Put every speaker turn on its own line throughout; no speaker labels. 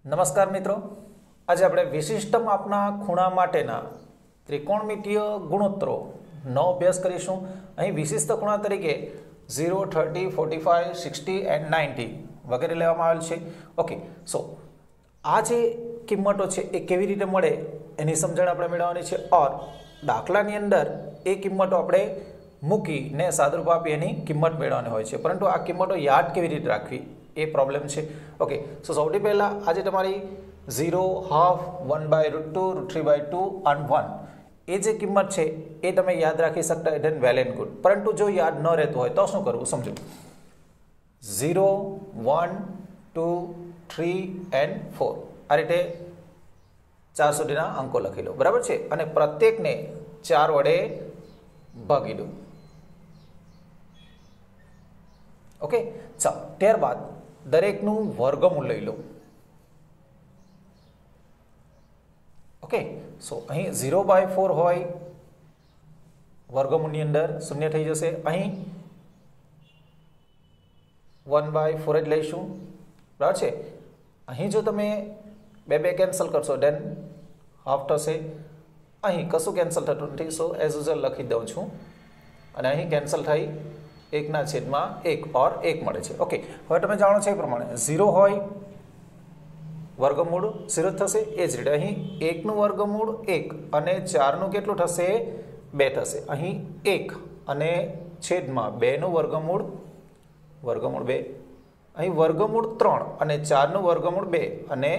નમસ્કાર મિત્રો, આજે આપણે વિશિષ્ટ માપના ખૂણા માટેના ત્રિકોણમિતીય ગુણોત્તરોનો અભ્યાસ કરીશું. અહીં વિશિષ્ટ ખૂણા તરીકે 0, 30, 45, 60 એન્ડ 90 વગેરે લેવામાં આવેલ છે. ઓકે, સો આ જે કિંમતો છે એ કેવી રીતે મળે એની સમજણ આપણે મેળવવાની છે. ઓર દાખલાની અંદર એ કિંમતો આપણે મૂકીને સાદુરૂપ આપી એની કિંમત મેળવવાની હોય છે, પરંતુ આ કિંમતો યાદ કેવી રીતે રાખવી એ પ્રોબ્લેમ છે. ઓકે, સો સૌથી પહેલાં આજે તમારી 0, હાફ, 1/√2, √3/2 અને 1 એ જે કિંમત છે એ તમે યાદ રાખી શકતા ધેન વેલ એન્ડ ગુડ. પરંતુ જો યાદ ન રહેતું હોય તો શું કરવું સમજો. 0, 1, 2, 3 એન્ડ 4 આ રીતે 4 સુધીના અંકો લખી લો, બરાબર છે, અને પ્રત્યેકને 4 વડે ભાગી દો. ઓકે, ચાલો ત્યારબાદ દરેકનું વર્ગમૂળ લઈ લો. ઓકે, સો અહીં 0/4 હોય, વર્ગમૂળની અંદર 0 થઈ જશે. અહીં 1/4 જ લઈશું, બરાબર છે. અહીં જો તમે બે કેન્સલ કરશો દેન હાફ થશે. અહીં કશું કેન્સલ થતું નથી, સો એઝ યુઝ્યુઅલ લખી દઉં છું, અને અહીં કેન્સલ થઈ 1/1 ઓર 1 મળે છે. ઓકે, હવે તમે જાણો છો એ પ્રમાણે 0 હોય વર્ગમૂળ 0 થશે. એ જ રીતે અહીં 1નું વર્ગમૂળ 1 અને 4નું કેટલું થશે 2 થશે. અહીં 1 અને છેદમાં 2નું વર્ગમૂળ 2. અહીં વર્ગમૂળ 3 અને 4નું વર્ગમૂળ 2 અને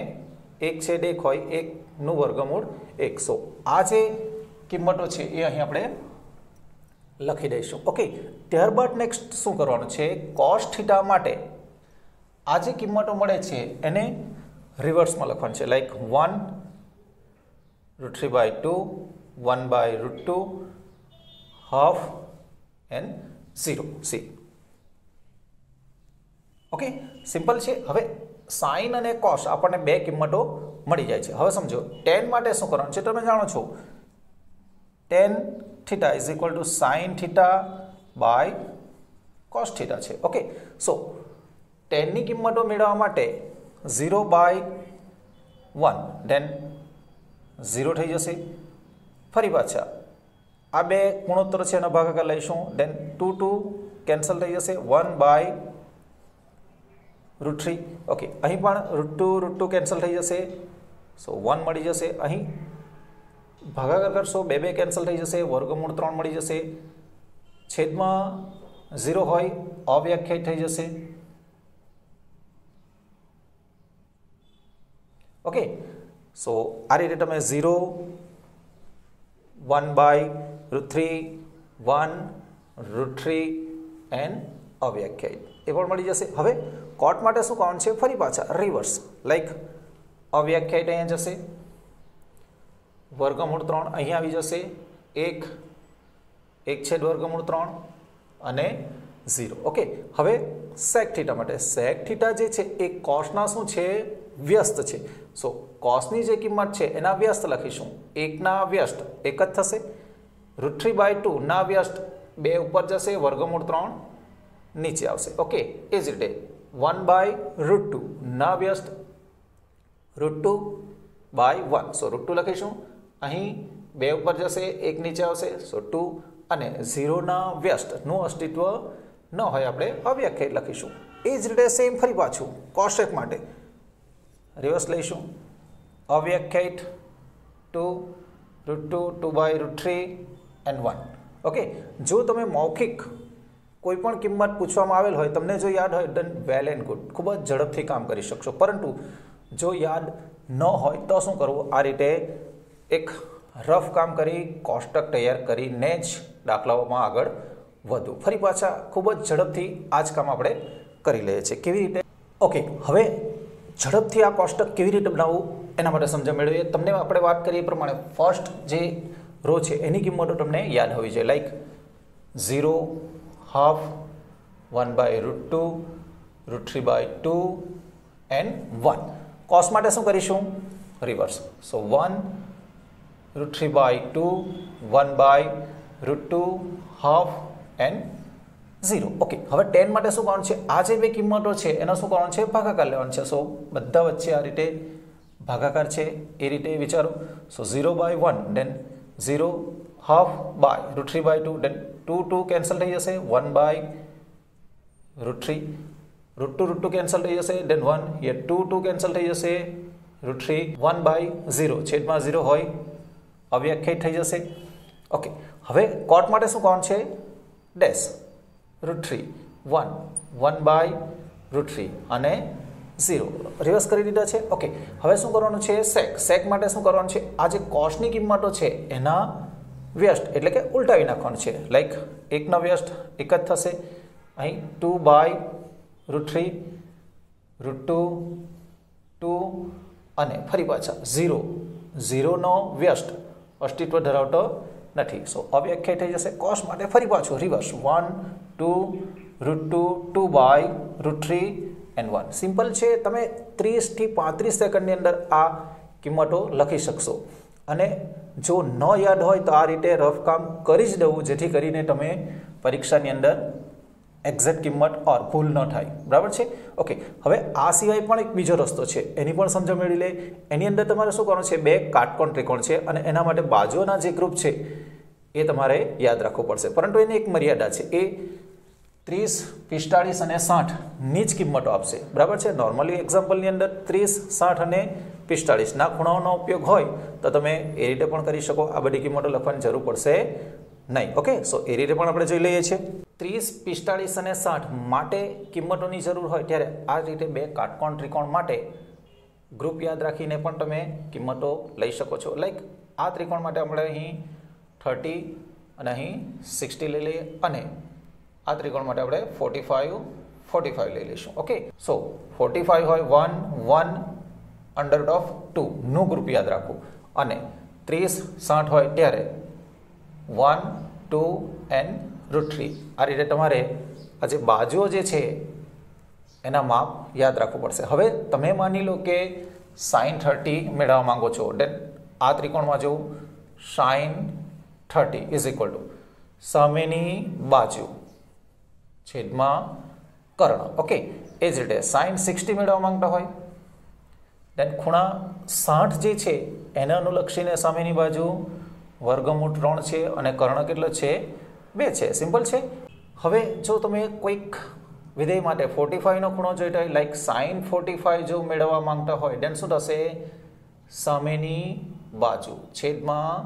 1/1 હોય 1નું વર્ગમૂળ 1. સો આ જે કિંમતો છે એ અહીં આપણે લખી દઈશું. ઓકે, ત્યારબાદ નેક્સ્ટ શું કરવાનું છે, કોસ થીટા માટે આ જે કિંમતો મળે છે એને રિવર્સમાં લખવાનું છે. Like 1 √3/2, 1/√2, half and 0. C okay, simple છે. હવે સાઇન અને કોસ આપણને બે કિંમતો મળી જાય છે. હવે સમજો tan માટે શું કરવાનું છે, તમે જાણો છો tan theta is equal to sine theta by cos theta છે. ઓકે, સો ટેનની કિંમતો મેળવવા માટે 0/1 ધેન 0 થઈ જશે. ફરી પાછા આ બે ગુણોત્તર છે એનો ભાગાકાર લઈશું, ધેન 2 કેન્સલ થઈ જશે. 1/√3. ઓકે, અહીં પણ √2 કેન્સલ થઈ જશે, સો 1 મળી જશે. અહીં ભાગાકાર કરશો, બે કેન્સલ થઈ જશે, વર્ગમૂળ 3 મળી જશે. છેદમાં 0 હોય અવ્યાખ્યાયિત થઈ જશે. ઓકે, સો આ રીતે તમે 0, 1/√3, 1√3 એન્ડ અવ્યાખ્યાયિત એ પણ મળી જશે. હવે કોટ માટે શું કરવાનું છે, ફરી પાછા રિવર્સ, લાઈક અવ્યાખ્યાયિત અહીંયા જશે, વર્ગમૂળ 3 અહીંયા આવી જશે, 1/√3 અને 0. ઓકે, હવે સેક થીટા માટે સેક થીટા જે છે એ કોસના શું છે, વ્યસ્ત છે. સો કોસની જે કિંમત છે એના વ્યસ્ત લખીશું. 1ના વ્યસ્ત 1 જ થશે, √3/2 ના વ્યસ્ત 2 ઉપર જશે, વર્ગમૂળ 3 નીચે આવશે. ઓકે, એ જ રીતે 1/√2 ના વ્યસ્ત √2/1, સો √2 લખીશું. અહીં 2 ઉપર જશે, 1 નીચે આવશે, સો 2, અને 0ના વ્યસ્તનું અસ્તિત્વ ન હોય આપણે અવ્યાખ્યાયિત લખીશું. એ જ રીતે સેમ ફરી પાછું કોસેક માટે રિવર્સ લઈશું. અવ્યાખ્યાયિત 2, √2, 2/√3 એન્ડ 1. ઓકે, જો તમે મૌખિક કોઈ પણ કિંમત પૂછવામાં આવેલ હોય, તમને જો યાદ હોય ધેન વેલ એન્ડ ગુડ, ખૂબ જ ઝડપથી કામ કરી શકશો. પરંતુ જો યાદ ન હોય તો શું કરવું, આ રીતે એક રફ કામ કરી કોષ્ટક તૈયાર કરીને જ દાખલાઓમાં આગળ વધવું. ફરી પાછા ખૂબ જ ઝડપથી આ જ કામ આપણે કરી લઈએ છીએ. કેવી રીતે? ઓકે, હવે ઝડપથી આ કોષ્ટક કેવી રીતે બનાવવું એના માટે સમજણ મેળવીએ. તમને આપણે વાત કરીએ એ પ્રમાણે ફર્સ્ટ જે રો છે એની કિંમતો તમને યાદ હોવી જોઈએ, લાઈક 0, હાફ, 1/√2, √3/2 એન્ડ 1. કોસ માટે શું કરીશું, reverse. So 1 √3/2, 1/√2, half and 0. Okay, હવે tan માટે શું કરવાનું છે? આ જે બે કિંમતો છે એનો શું કરવાનું છે? ભાગાકાર લેવાનો છે. સો બધા વચ્ચે આ રીતે ભાગાકાર છે એ રીતે વિચારો. સો 0/1 then 0 half by √3/2 then 2 cancel થઈ જશે. 1/√3 √2 કેન્સલ થઈ જશે. then 1 here 2 કેન્સલ થઈ જશે. √3 1/0 છેદમાં 0 હોય અવ્યાખ્યાયિત થઈ જશે. ઓકે, હવે cot માટે શું કરવાનું છે? ડેશ √3 1/√3 અને 0 રિવર્સ કરી દીધા છે. ઓકે, હવે શું કરવાનું છે? sec માટે શું કરવાનું છે? આ જે કોસની કિંમતો છે એના વ્યસ્ત એટલે કે ઉલટાવી નાખવાનું છે. લાઈક 1 નો વ્યસ્ત 1 જ થશે. અહીં 2/√3 √2 2 અને ફરી પાછા 0 નો વ્યસ્ત અસ્તિત્વ ધરાવતો નથી. સો અવ્યાખ્યાયિત થઈ જશે. કોસ માટે ફરી પાછું રિવર્સ 1 2 √2 2/√3 and 1. સિમ્પલ છે. તમે 30 થી 35 સેકન્ડની અંદર આ કિંમતો લખી શકશો. અને જો ન યાદ હોય તો આ રીતે રફ કામ કરી જ દેવું, જેથી કરીને તમે પરીક્ષાની અંદર એક્ઝેક્ટ કિંમત ઓર ભૂલ ન થાય. બરાબર છે? ઓકે, હવે આ સિવાય પણ એક બીજો રસ્તો છે, એની પણ સમજ મેળવી લે. એની અંદર તમારે શું કરવાનું છે? બે કાટકોણ ત્રિકોણ છે અને એના માટે બાજુઓના જે ગ્રુપ છે એ તમારે યાદ રાખવું પડશે. પરંતુ એની એક મર્યાદા છે. એ 30 45 અને 60 ની જ કિંમતો આપશે. બરાબર છે? નોર્મલી એક્ઝામ્પલની અંદર 30 60 અને 45 ના ખૂણાઓનો ઉપયોગ હોય તો તમે એ રીતે પણ કરી શકો. આ બધી કિંમતો લખવાની જરૂર પડશે નહીં. ઓકે, સો એ રીતે પણ આપણે જોઈ લઈએ છીએ. 30 45 અને 60 માટે કિંમતોની જરૂર હોય ત્યારે આ રીતે બે કાટકોણ ત્રિકોણ માટે ગ્રુપ યાદ રાખીને પણ તમે કિંમતો લઈ શકો છો. લાઈક આ ત્રિકોણ માટે આપણે અહીં 30 અને અહીં 60 લઈ લઈએ અને આ ત્રિકોણ માટે આપણે 45 લઈ લઈશું. ઓકે, સો 45 હોય 1 1/2 નું ગ્રુપ યાદ રાખવું અને 30 60 હોય ત્યારે 1 2 and √3. આ રીતે તમારે આ જે બાજુઓ જે છે એના માપ યાદ રાખવું પડશે. હવે તમે માની લો કે sin 30 મેળવવા માંગો છો. દેન આ ત્રિકોણમાં જો sin 30 ઇઝ ઇક્વલ ટુ સામેની બાજુ છેદમાં કર્ણ. ઓકે, એ જ રીતે sin 60 મેળવવા માંગતા હોય દેન ખૂણા 60 જે છે એને અનુલક્ષીને સામેની બાજુ વર્ગમૂળ 3 છે અને કર્ણ કેટલો છે? 2 છે. સિમ્પલ છે. હવે જો તમે કોઈક વિધેય માટે 45 નો ખૂણો જોઈતો હોય, લાઈક sin 45 જો મેળવવા માંગતા હોય દેન શું થશે? સામેની બાજુ છેદમાં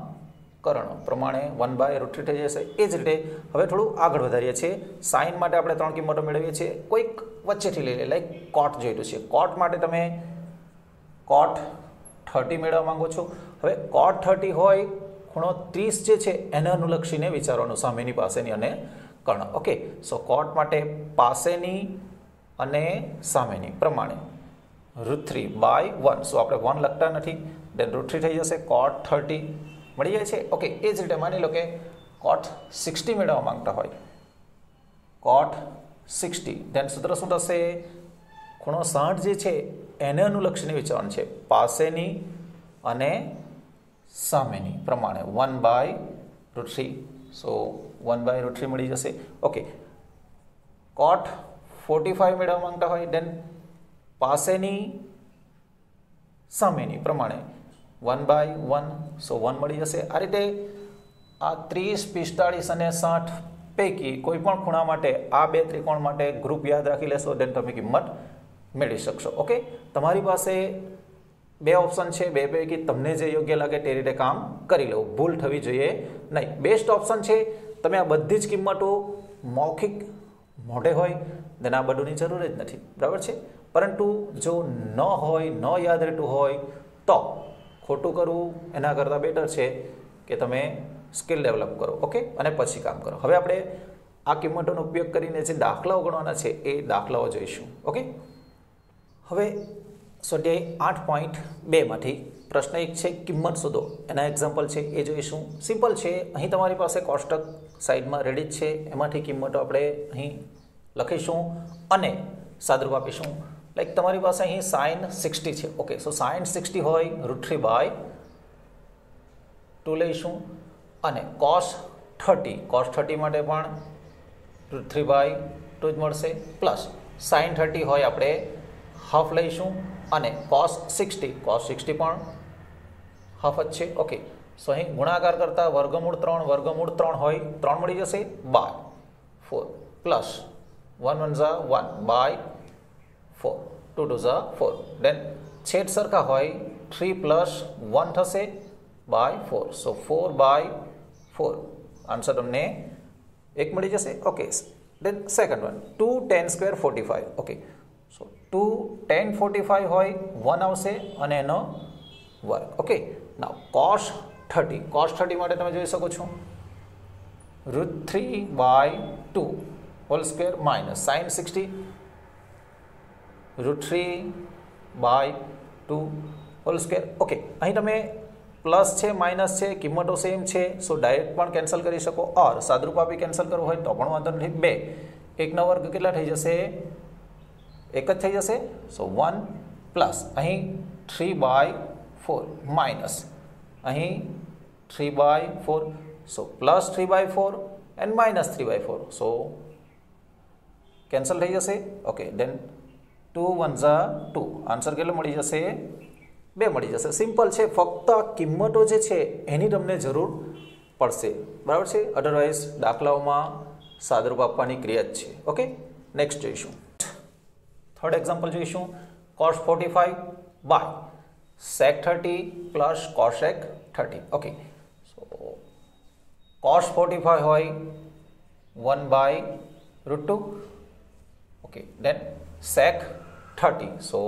કર્ણ પ્રમાણે 1/√3 થઈ જશે. એ જ રીતે હવે થોડું આગળ વધારીએ છીએ. સાઇન માટે આપણે 3 કિંમતો મેળવીએ છીએ. કોઈક વચ્ચેથી લઈ લે, લાઈક cot જોઈતું છે. cot માટે તમે cot 30 મેળવવા માંગો છો. હવે cot 30 હોય ખૂણો 30 જે છે એને અનુલક્ષીને વિચારવાનું, સામેની પાસેની અને કર્ણ. ઓકે, સો cot માટે પાસેની અને સામેની પ્રમાણે √3/1. સો આપણે 1 લખતા નથી, દેન √3 થઈ જશે. cot 30 મળી જાય છે. ઓકે, એ જ રીતે માની લો કે cot 60 મેળવવા માંગતા હોય. cot 60 દેન સૂત્ર શું થશે? ખૂણો 60 જે છે એને અનુલક્ષીને વિચારવાનું છે, પાસેની અને સામેની પ્રમાણે 1/√3. સો 1/√3 મળી જશે. ઓકે, cot 45 મેળવવા માંગતા હોય દેન પાસેની સામેની પ્રમાણે 1/1. સો 1 મળી જશે. આ રીતે આ 30 45 અને 60 પૈકી કોઈ પણ ખૂણા માટે આ બે ત્રિકોણ માટે ગ્રુપ યાદ રાખી લેશો દેન તમે કિંમત મેળવી શકશો. ઓકે, તમારી પાસે બે ઓપ્શન છે, બે પૈકી તમને જે યોગ્ય લાગે તે રીતે કામ કરી લો. ભૂલ થવી જોઈએ નહીં. બેસ્ટ ઓપ્શન છે તમે આ બધી જ કિંમતો મૌખિક મોઢે હોય દેન આ બધુંની જરૂર જ નથી. બરાબર છે? પરંતુ જો ન હોય, ન યાદ રહેતું હોય તો ખોટું કરવું એના કરતાં બેટર છે કે તમે સ્કિલ ડેવલપ કરો. ઓકે, અને પછી કામ કરો. હવે આપણે આ કિંમતોનો ઉપયોગ કરીને જે દાખલાઓ ગણવાના છે એ દાખલાઓ જોઈશું. ઓકે, હવે સ્વાધ્યાય 8.2 માંથી પ્રશ્ન 1 છે કિંમત શોધો. એના એક્ઝામ્પલ છે એ જોઈશું. સિમ્પલ છે. અહીં તમારી પાસે કોષ્ટક સાઈડમાં રેડી છે, એમાંથી કિંમતો આપણે અહીં લખીશું અને સાદરૂપ આપીશું. લાઈક તમારી પાસે અહીં sin 60 છે. ઓકે, સો sin 60 હોય √3/2 લઈશું અને cos 30 માટે પણ √3/2 જ મળશે પ્લસ sin 30 હોય આપણે હાફ લઈશું અને cos 60 પણ હાફ જ છે. ઓકે, સો અહીં ગુણાકાર કરતા વર્ગમૂળ 3 હોય 3 મળી જશે બાય 4 પ્લસ 1 1 ઝા 1/4 2 2 ઝા 4 દેન છેદ સરખા હોય 3 પ્લસ 1 થશે બાય 4 સો 4/4 આન્સર તમને 1 મળી જશે. Okay, then second one 2 tan square 45. Okay, so 2 tan 45 હોય 1 આવશે અને એનો વર્ગ. ઓકે, નાવ cos 30 માટે તમે જોઈ શકો છો √3/2 whole square minus sin 60 √3/2 whole square. Okay, અહીં તમે પ્લસ છે માઇનસ છે કિંમતો સેમ છે સો ડાયરેક્ટ પણ કેન્સલ કરી શકો ઓર સાદરૂપ આપી કેન્સલ કરવું હોય તો પણ વાંધો નથી. 2 એકનો વર્ગ કેટલા થઈ જશે? 1 જ થઈ જશે. સો 1 પ્લસ અહીં 3/4 માઇનસ અહીં 3/4 so plus 3/4 and minus 3/4 so cancel થઈ જશે. ઓકે, દેન 2 1 ઝા 2 આન્સર કેટલો મળી જશે? 2 મળી જશે. સિમ્પલ છે, ફક્ત કિંમતો જે છે એની તમને જરૂર પડશે, બરાબર છે. અધરવાઇઝ દાખલાઓમાં સાદરૂપ આપવાની ક્રિયા જ છે. ઓકે, નેક્સ્ટ જોઈશું. થર્ડ એક્ઝામ્પલ જોઈશું. cos 45 by sec 30 plus cosec 30. Okay, so cos 45 હોય 1/√2. Okay, then sec 30 so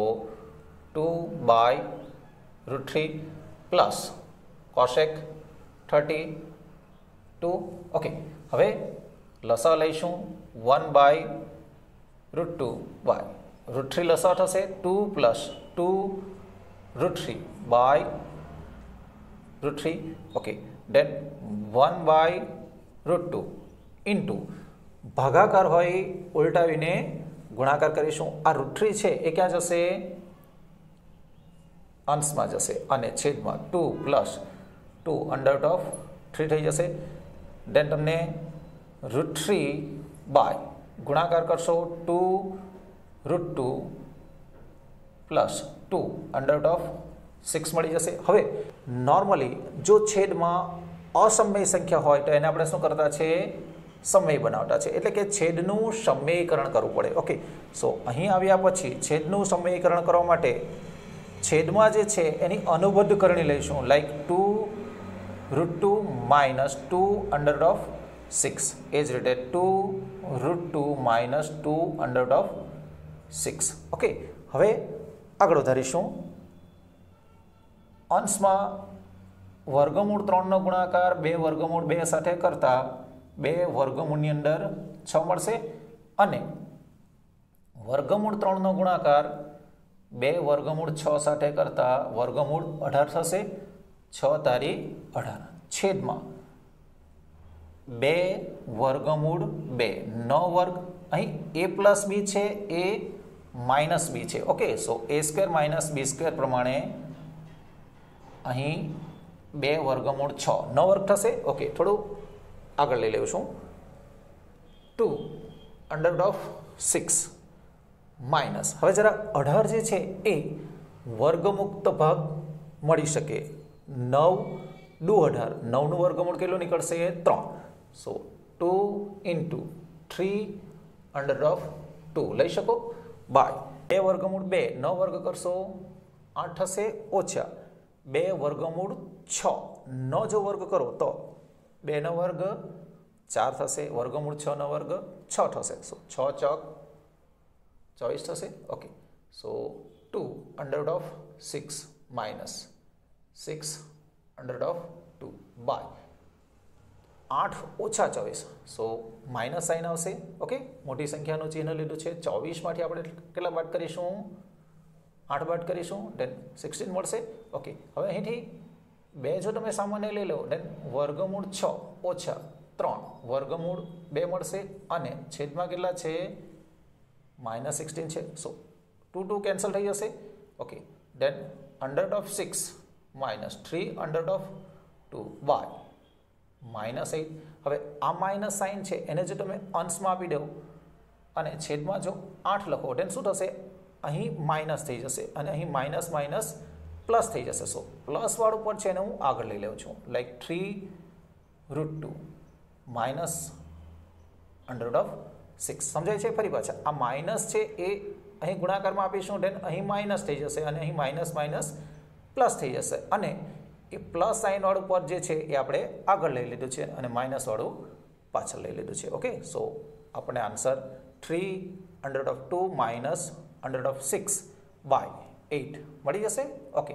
2/√3 plus cosec 32. Okay, હવે લસા લઈશું 1/√2 બાય √3 લસા થશે 2 પ્લસ 2√3/√3. ઓકે, દેન 1/√2 ઇન્ટુ ભાગાકાર હોય ઉલટાવીને ગુણાકાર કરીશું. આ √3 છે એ ક્યાં જશે? અંશમાં જશે અને છેદમાં 2 પ્લસ 2 √3 થઈ જશે. દેન તમને √3 બાય ગુણાકાર કરશો 2√2 પ્લસ 2 √6 મળી જશે. હવે નોર્મલી જો છેદમાં અસમય સંખ્યા હોય તો એને આપણે શું કરતા છે? સમય બનાવતા છે, એટલે કે છેદનું સમયીકરણ કરવું પડે. ઓકે, સો અહીં આવ્યા પછી છેદનું સમયીકરણ કરવા માટે છેદમાં જે છે એની અનુબદ્ધ કરણી લઈશું, લાઈક 2√2 માઇનસ 2√6. એ જ રીતે 2√2 માઇનસ 2√6. ઓકે, હવે આગળ વધારીશું. અંશમાં વર્ગમૂળ 3નો ગુણાકાર 2√2 સાથે કરતા 2 વર્ગમૂળની અંદર 6 મળશે અને વર્ગમૂળ 3નો ગુણાકાર 2√6 સાથે કરતા વર્ગમૂળ 18 થશે. 6 તારી 18 છેદમાં 2√2 નો વર્ગ. અહીં a પ્લસ બી છે, એ માઇનસ બી છે. ઓકે, સો a² માઇનસ b² પ્રમાણે અહીં 2√6 નો વર્ગ થશે. ઓકે, થોડું આગળ લઈ લેવું છું. 2√6 માઇનસ હવે જરા 18 જે છે એ વર્ગમુક્ત ભાગ મળી શકે. 9 × 18 9નું વર્ગમૂળ કેટલું નીકળશે? 3. સો 2 × 3√2 લઈ શકો બાય 2√2 નો વર્ગ કરશો 8 થશે ઓછા 2√6 નો જો વર્ગ કરો તો 2 નો વર્ગ 4 થશે, વર્ગમૂળ 6 નો વર્ગ 6 થશે. સો 6 ચોક 24 થશે. ઓકે, સો 2√6 માઇનસ 6√2 બાય 8 ઓછા 24. સો માઇનસ સાઇન આવશે. ઓકે, મોટી સંખ્યાનું ચિહ્ન લીધું છે. 24માંથી આપણે કેટલા બાદ કરીશું? 8 બાદ કરીશું, દેન 16 મળશે. ઓકે, હવે અહીંથી 2 જો તમે સામાન્ય લઈ લો દેન વર્ગમૂળ 6 ઓછા 3 વર્ગમૂળ 2 મળશે અને છેદમાં કેટલા છે? -16 છે. સો 2 કેન્સલ થઈ જશે. ઓકે, દેન √6 માઇનસ 3√2 બાય -8 હવે આ માઇનસ સાઇન છે એને જો તમે અંશમાં આપી દો અને છેદમાં જો 8 લખો then શું થશે? અહીં માઇનસ થઈ જશે અને અહીં માઇનસ માઇનસ પ્લસ થઈ જશે. સો પ્લસવાળું પદ છે એને હું આગળ લઈ લઉં છું, લાઈક 3√2 માઇનસ √6. સમજાય છે? ફરી પાછા આ માઇનસ છે એ અહીં ગુણાકારમાં આપીશું, then અહીં માઇનસ થઈ જશે અને અહીં માઇનસ માઇનસ પ્લસ થઈ જશે અને એ પ્લસ સાઇનવાળું પદ જે છે એ આપણે આગળ લઈ લીધું છે અને માઇનસવાળું પાછળ લઈ લીધું છે. ઓકે, સો આપણે આન્સર 3√2 માઇનસ √6/8 મળી જશે. ઓકે.